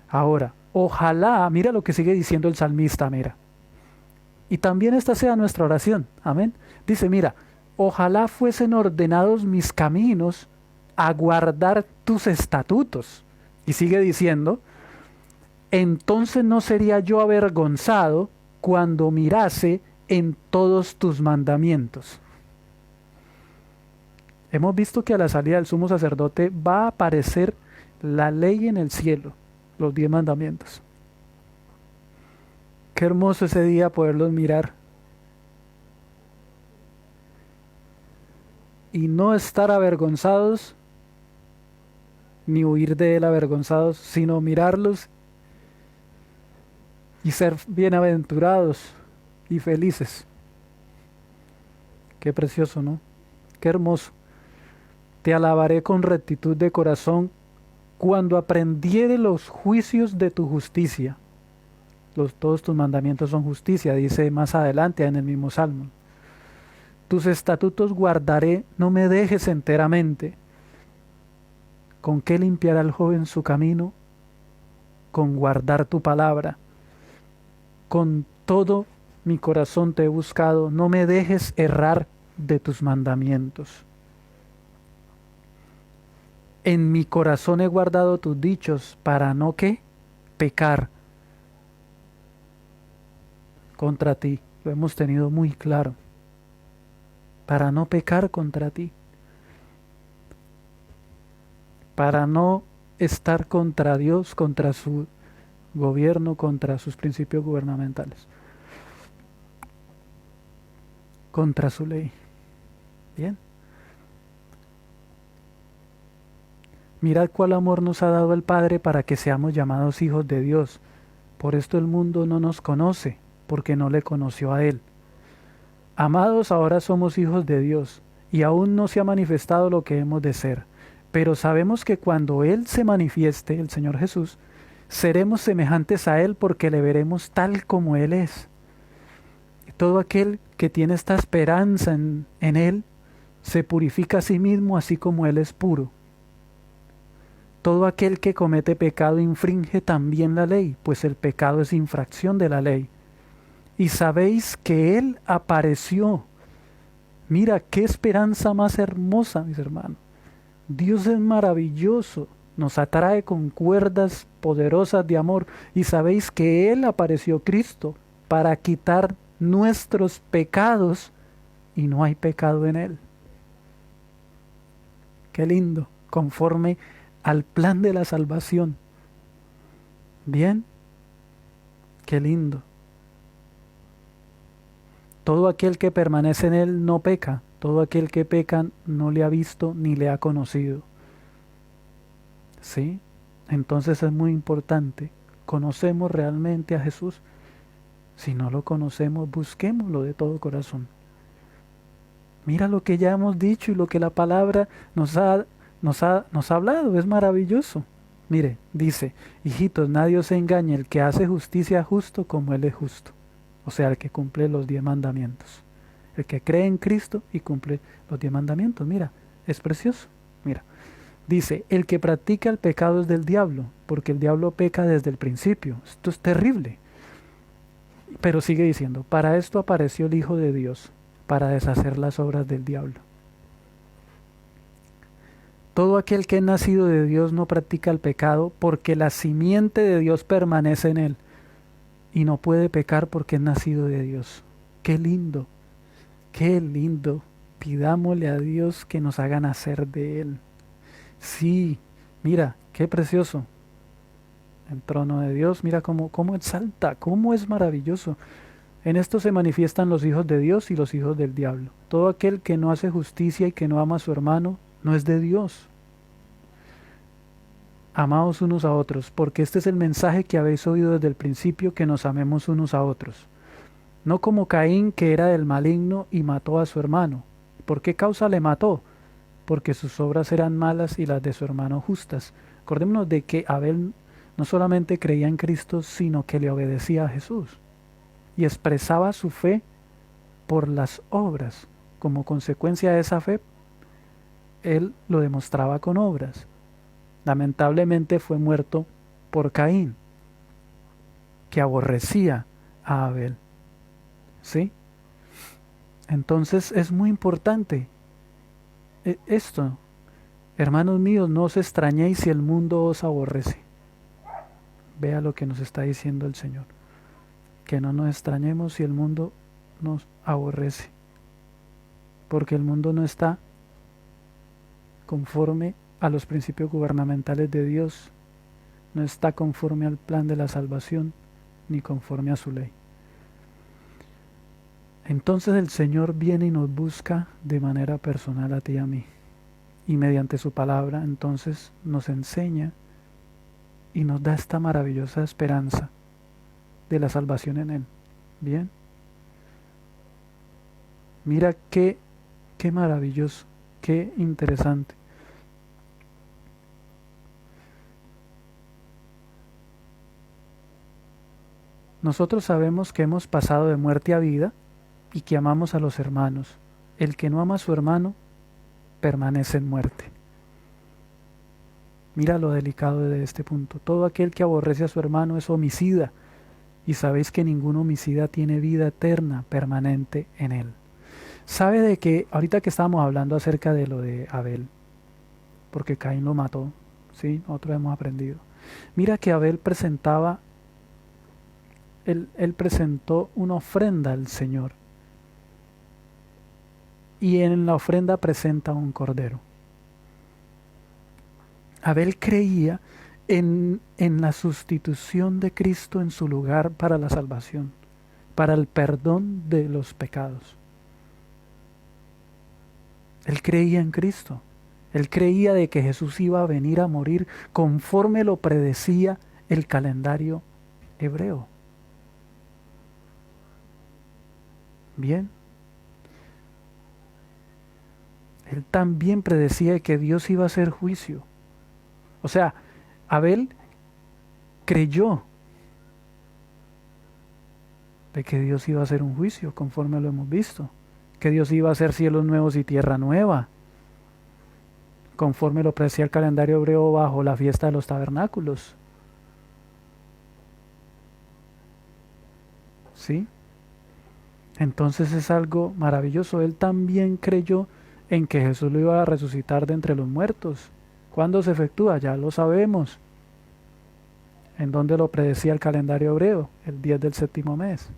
Ahora, ojalá, mira lo que sigue diciendo el salmista, mira. Y también esta sea nuestra oración. Amén. Dice, mira, ojalá fuesen ordenados mis caminos a guardar tus estatutos. Y sigue diciendo, entonces no sería yo avergonzado cuando mirase en todos tus mandamientos. Hemos visto que a la salida del sumo sacerdote va a aparecer la ley en el cielo, los 10 mandamientos. Qué hermoso ese día poderlos mirar. Y no estar avergonzados, ni huir de él avergonzados, sino mirarlos y ser bienaventurados y felices. Qué precioso, ¿no? Qué hermoso. Te alabaré con rectitud de corazón cuando aprendiere los juicios de tu justicia. Todos tus mandamientos son justicia, dice más adelante en el mismo Salmo. Tus estatutos guardaré, no me dejes enteramente. ¿Con qué limpiará el joven su camino? Con guardar tu palabra. Con todo mi corazón te he buscado, no me dejes errar de tus mandamientos. En mi corazón he guardado tus dichos para no ¿qué? Pecar contra ti. Lo hemos tenido muy claro. Para no pecar contra ti. Para no estar contra Dios, contra su gobierno, contra sus principios gubernamentales. Contra su ley. Bien. Mirad cuál amor nos ha dado el Padre para que seamos llamados hijos de Dios. Por esto el mundo no nos conoce, porque no le conoció a Él. Amados, ahora somos hijos de Dios, y aún no se ha manifestado lo que hemos de ser. Pero sabemos que cuando Él se manifieste, el Señor Jesús, seremos semejantes a Él porque le veremos tal como Él es. Todo aquel que tiene esta esperanza en Él, se purifica a sí mismo así como Él es puro. Todo aquel que comete pecado infringe también la ley, pues el pecado es infracción de la ley. Y sabéis que Él apareció. Mira, qué esperanza más hermosa, mis hermanos. Dios es maravilloso. nos atrae con cuerdas poderosas de amor. Y sabéis que Él apareció Cristo para quitar nuestros pecados y no hay pecado en Él. Qué lindo, conforme al plan de la salvación. Bien, qué lindo. Todo aquel que permanece en Él no peca. Todo aquel que peca no le ha visto ni le ha conocido. ¿Sí? Entonces es muy importante. ¿Conocemos realmente a Jesús? Si no lo conocemos, busquémoslo de todo corazón. Mira lo que ya hemos dicho y lo que la palabra nos ha hablado. Es maravilloso. Mire, dice, hijitos, nadie os engañe, el que hace justicia justo como Él es justo. O sea, el que cumple los 10 mandamientos. El que cree en Cristo y cumple los 10 mandamientos. Mira, es precioso. Mira, dice, el que practica el pecado es del diablo, porque el diablo peca desde el principio. Esto es terrible. Pero sigue diciendo, para esto apareció el Hijo de Dios, para deshacer las obras del diablo. Todo aquel que es nacido de Dios no practica el pecado, porque la simiente de Dios permanece en él, y no puede pecar porque es nacido de Dios. ¡Qué lindo! ¡Qué lindo! Pidámosle a Dios que nos haga nacer de Él. Sí, mira, qué precioso. El trono de Dios, mira cómo exalta, cómo es maravilloso. En esto se manifiestan los hijos de Dios y los hijos del diablo. Todo aquel que no hace justicia y que no ama a su hermano, no es de Dios. Amaos unos a otros, porque este es el mensaje que habéis oído desde el principio, que nos amemos unos a otros. No como Caín, que era del maligno y mató a su hermano. ¿Por qué causa le mató? Porque sus obras eran malas y las de su hermano justas. Acordémonos de que Abel no solamente creía en Cristo, sino que le obedecía a Jesús y expresaba su fe por las obras. Como consecuencia de esa fe, él lo demostraba con obras. Lamentablemente fue muerto por Caín, que aborrecía a Abel. ¿Sí? Entonces es muy importante esto. Hermanos míos, no os extrañéis si el mundo os aborrece. Vea lo que nos está diciendo el Señor. Que no nos extrañemos si el mundo nos aborrece. Porque el mundo no está conforme a los principios gubernamentales de Dios. No está conforme al plan de la salvación, ni conforme a su ley. Entonces el Señor viene y nos busca de manera personal a ti y a mí. Y mediante su palabra entonces nos enseña y nos da esta maravillosa esperanza de la salvación en Él. Bien. Mira qué maravilloso, qué interesante. Nosotros sabemos que hemos pasado de muerte a vida y que amamos a los hermanos. El que no ama a su hermano permanece en muerte. Mira lo delicado de este punto. Todo aquel que aborrece a su hermano es homicida, y sabéis que ningún homicida tiene vida eterna permanente en él. ¿Sabe de que ahorita que estábamos hablando acerca de lo de Abel, porque Caín lo mató, ¿sí? Nosotros hemos aprendido. Mira que Abel presentaba, él presentó una ofrenda al Señor, y en la ofrenda presenta un cordero. Abel creía en la sustitución de Cristo en su lugar para la salvación, para el perdón de los pecados. Él creía en Cristo. Él creía de que Jesús iba a venir a morir conforme lo predecía el calendario hebreo. Bien. Él también predecía que Dios iba a hacer juicio. O sea, Abel creyó de que Dios iba a hacer un juicio, conforme lo hemos visto. Que Dios iba a hacer cielos nuevos y tierra nueva, conforme lo predecía el calendario hebreo bajo la fiesta de los tabernáculos. ¿Sí? Entonces es algo maravilloso. Él también creyó en que Jesús lo iba a resucitar de entre los muertos, ¿Cuándo se efectúa? Ya lo sabemos. ¿En dónde lo predecía el calendario hebreo? El 10 del séptimo mes.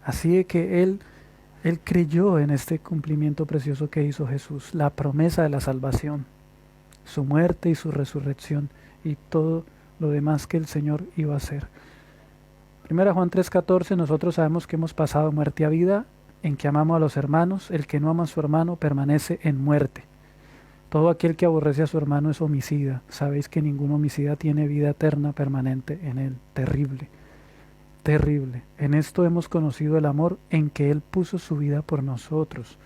Así que él creyó en este cumplimiento precioso que hizo Jesús, la promesa de la salvación, su muerte y su resurrección y todo lo demás que el Señor iba a hacer. Primera Juan 3:14, nosotros sabemos que hemos pasado de muerte a vida, en que amamos a los hermanos, el que no ama a su hermano permanece en muerte. Todo aquel que aborrece a su hermano es homicida. Sabéis que ningún homicida tiene vida eterna permanente en él. Terrible, terrible. En esto hemos conocido el amor en que Él puso su vida por nosotros.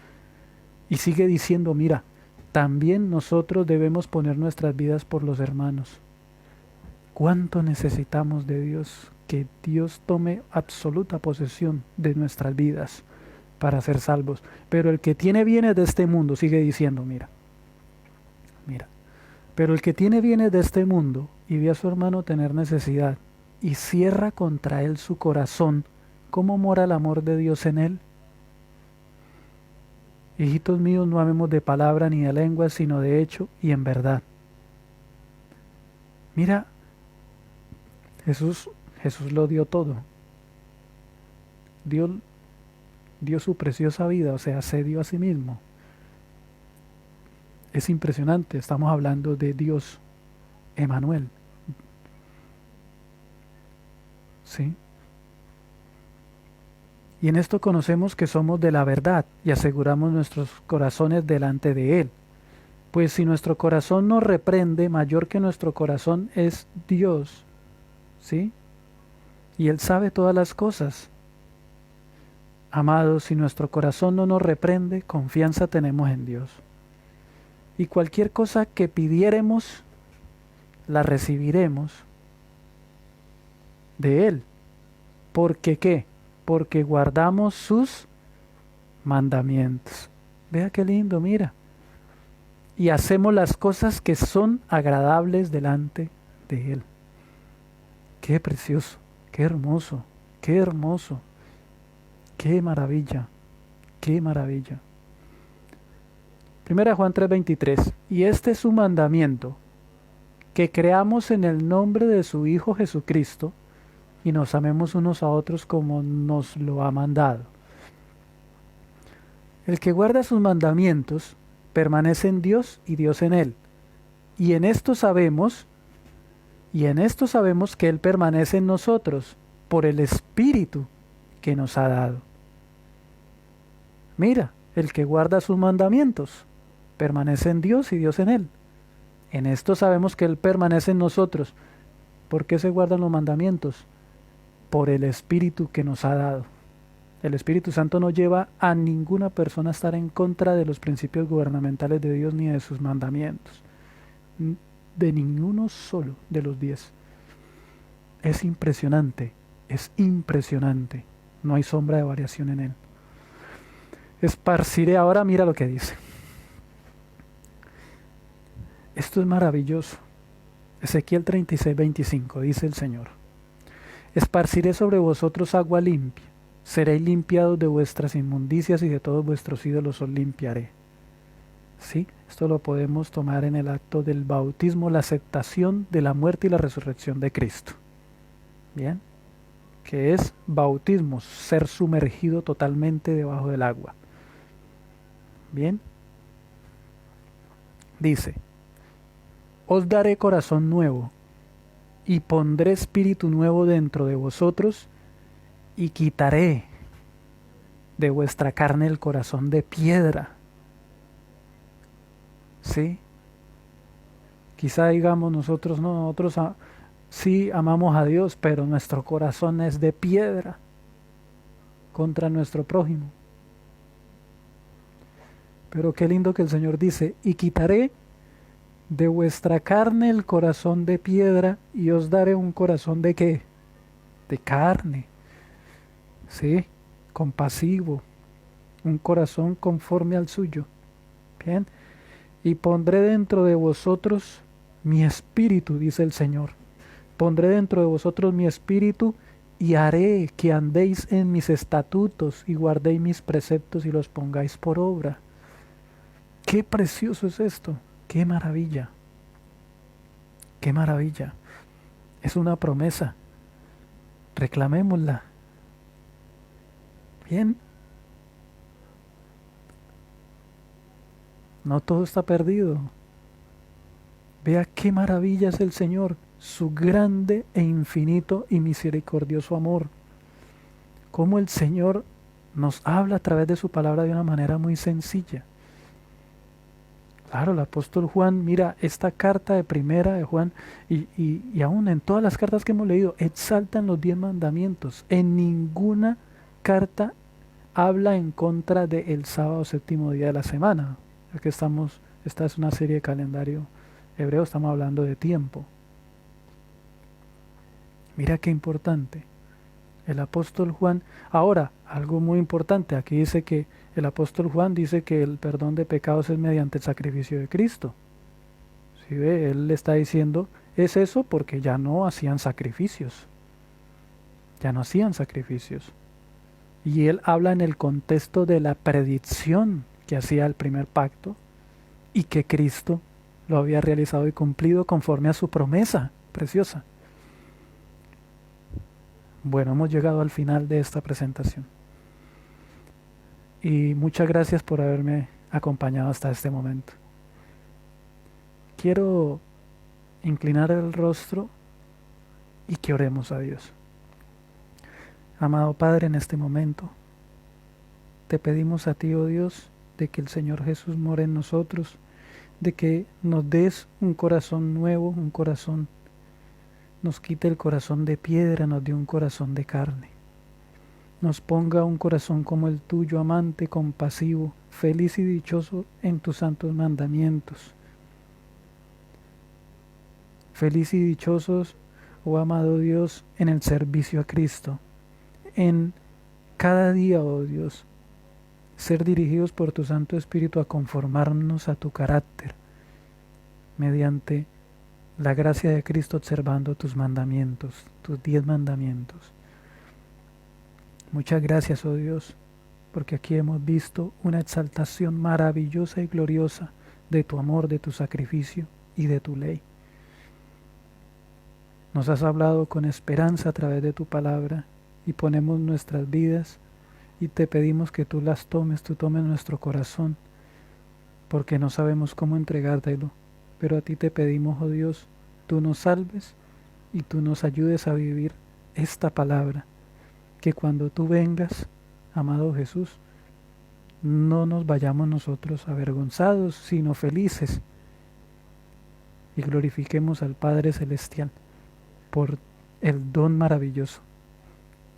Y sigue diciendo, mira, también nosotros debemos poner nuestras vidas por los hermanos. ¿Cuánto necesitamos de Dios? Que Dios tome absoluta posesión de nuestras vidas para ser salvos. Pero el que tiene bienes de este mundo, sigue diciendo, mira, pero el que tiene bienes de este mundo y ve a su hermano tener necesidad y cierra contra él su corazón, ¿cómo mora el amor de Dios en él? Hijitos míos, no amemos de palabra ni de lengua, sino de hecho y en verdad. Mira, Jesús lo dio todo. Dio su preciosa vida, o sea, se dio a sí mismo. Es impresionante, estamos hablando de Dios, Emmanuel. ¿Sí? Y en esto conocemos que somos de la verdad y aseguramos nuestros corazones delante de Él. Pues si nuestro corazón nos reprende, mayor que nuestro corazón es Dios. ¿Sí? Y Él sabe todas las cosas. Amados, si nuestro corazón no nos reprende, confianza tenemos en Dios. Y cualquier cosa que pidiéremos, la recibiremos de Él. ¿Por qué? Porque guardamos sus mandamientos. Vea qué lindo, mira. Y hacemos las cosas que son agradables delante de Él. Qué precioso, qué hermoso, qué hermoso, qué maravilla, qué maravilla. Primera Juan 3:23, y este es su mandamiento, que creamos en el nombre de su Hijo Jesucristo y nos amemos unos a otros como nos lo ha mandado. El que guarda sus mandamientos permanece en Dios y Dios en él. Y en esto sabemos que Él permanece en nosotros por el Espíritu que nos ha dado. Mira, el que guarda sus mandamientos permanece en Dios y Dios en Él. En esto sabemos que Él permanece en nosotros. ¿Por qué se guardan los mandamientos? Por el Espíritu que nos ha dado. El Espíritu Santo no lleva a ninguna persona a estar en contra de los principios gubernamentales de Dios ni de sus mandamientos. De ninguno solo de los 10. Es impresionante, es impresionante. No hay sombra de variación en Él. Esparciré ahora, mira lo que dice. Esto es maravilloso. Ezequiel 36:25 dice el Señor. Esparciré sobre vosotros agua limpia. Seréis limpiados de vuestras inmundicias y de todos vuestros ídolos os limpiaré. ¿Sí? Esto lo podemos tomar en el acto del bautismo, la aceptación de la muerte y la resurrección de Cristo. ¿Bien? Que es bautismo, ser sumergido totalmente debajo del agua. ¿Bien? Dice, os daré corazón nuevo y pondré espíritu nuevo dentro de vosotros y quitaré de vuestra carne el corazón de piedra. ¿Sí? Quizá digamos nosotros sí amamos a Dios, pero nuestro corazón es de piedra contra nuestro prójimo. Pero qué lindo que el Señor dice, y quitaré de vuestra carne el corazón de piedra y os daré un corazón de ¿qué? De carne. ¿Sí? Compasivo. Un corazón conforme al suyo. Bien. Y pondré dentro de vosotros mi espíritu, dice el Señor. Pondré dentro de vosotros mi espíritu y haré que andéis en mis estatutos y guardéis mis preceptos y los pongáis por obra. qué precioso es esto, qué maravilla, qué maravilla. Es una promesa, reclamémosla. Bien, no todo está perdido. Vea qué maravilla es el Señor, su grande e infinito y misericordioso amor. Cómo el Señor nos habla a través de su palabra de una manera muy sencilla. Claro, el apóstol Juan, mira, esta carta de primera de Juan, y aún en todas las cartas que hemos leído, exaltan los 10 mandamientos. En ninguna carta habla en contra del sábado séptimo día de la semana. Aquí estamos, esta es una serie de calendario hebreo, estamos hablando de tiempo. Mira qué importante. El apóstol Juan, ahora, algo muy importante, aquí dice que el apóstol Juan dice que el perdón de pecados es mediante el sacrificio de Cristo. ¿Sí ve? Él le está diciendo, es eso porque ya no hacían sacrificios. Ya no hacían sacrificios. Y él habla en el contexto de la predicción que hacía el primer pacto y que Cristo lo había realizado y cumplido conforme a su promesa preciosa. Bueno, hemos llegado al final de esta presentación. Y muchas gracias por haberme acompañado hasta este momento. Quiero inclinar el rostro y que oremos a Dios. Amado Padre, en este momento te pedimos a ti, oh Dios, de que el Señor Jesús more en nosotros, de que nos des un corazón nuevo, un corazón, nos quite el corazón de piedra, nos dé un corazón de carne. Nos ponga un corazón como el tuyo, amante, compasivo, feliz y dichoso en tus santos mandamientos. Feliz y dichosos, oh amado Dios, en el servicio a Cristo. En cada día, oh Dios, ser dirigidos por tu Santo Espíritu a conformarnos a tu carácter, mediante la gracia de Cristo observando tus mandamientos, tus 10 mandamientos. Muchas gracias, oh Dios, porque aquí hemos visto una exaltación maravillosa y gloriosa de tu amor, de tu sacrificio y de tu ley. Nos has hablado con esperanza a través de tu palabra y ponemos nuestras vidas y te pedimos que tú las tomes, tú tomes nuestro corazón, porque no sabemos cómo entregártelo, pero a ti te pedimos, oh Dios, tú nos salves y tú nos ayudes a vivir esta palabra, que cuando tú vengas, amado Jesús, no nos vayamos nosotros avergonzados, sino felices, y glorifiquemos al Padre Celestial por el don maravilloso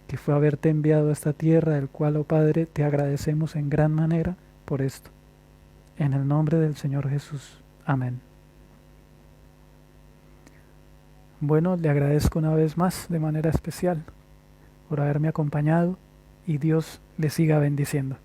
que fue haberte enviado a esta tierra, el cual, oh Padre, te agradecemos en gran manera por esto. En el nombre del Señor Jesús. Amén. Bueno, le agradezco una vez más de manera especial por haberme acompañado y Dios le siga bendiciendo.